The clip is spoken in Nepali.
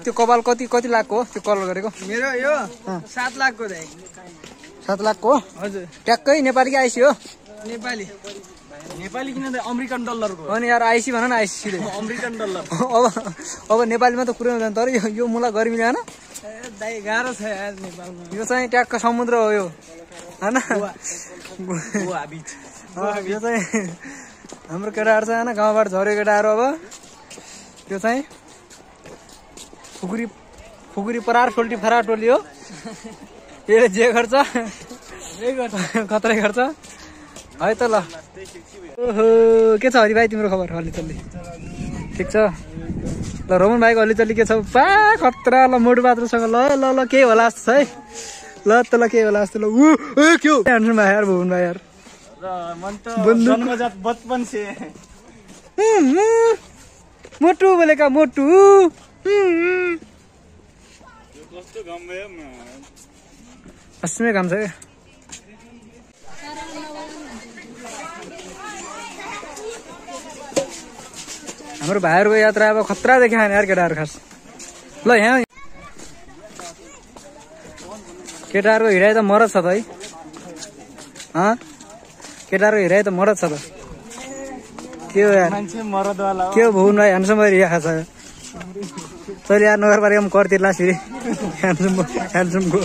त्यो कपाल कति लाखको हो त्यो कलर गरेको? मेरो यो 7 लाखको दाइ। 7 लाखको? हजुर। ट्याक्कै नेपाली आइसी हो? नेपाली किन त अमेरिकन डलरको। अनि यार आइसी भन न आइसी सिधै। American dollar. अब नेपालीमा त कुरै हुँदैन तर यो मुला गर्मी हैन? दाइ गाह्रो छ यार नेपालमा। यो चाहिँ ट्याक्क समुद्र हो यो हैन? गोवा बीच। यो चाहिँ हाम्रो केटाहरु छ हैन गाउँबाट झरेको केटाहरु अब यो चाहिँ फुकुरी परार टोल्टी फरार टोली हो। यसले जे गर्छ खतरै गर्छ है त। ल ओहो के छ हरि भाइ तिम्रो खबर? हल्लीचल्ली ठिक छ? ल रोमन भाइको हल्लीचल्ली के छ? पा खतरा। ल मोटु पात्रोसँग ल ल ल केही होला जस्तो छ है। ल त ल केही होला जस्तो। ल के हो टेन्सन भाइ यार भुवन भाइ यार मन त जन्मजात बचपन से मोटु बोलेका मोटु। अस्मै काम छ क्या। हाम्रो भाइहरूको यात्रा अब खतरा देखा यार केटाहरू खास। ल यहाँ केटाहरूको हिँडाइ त मरद छ त है। केटाहरूको हिँडाइ त मरद छ त। के हो यार के हो भुवन भाइ ह्यान्डसम भएर यहाँ छ तैँले यार नगरपालिकामा कर तिर्ला फेरि ह्यान्डसमको।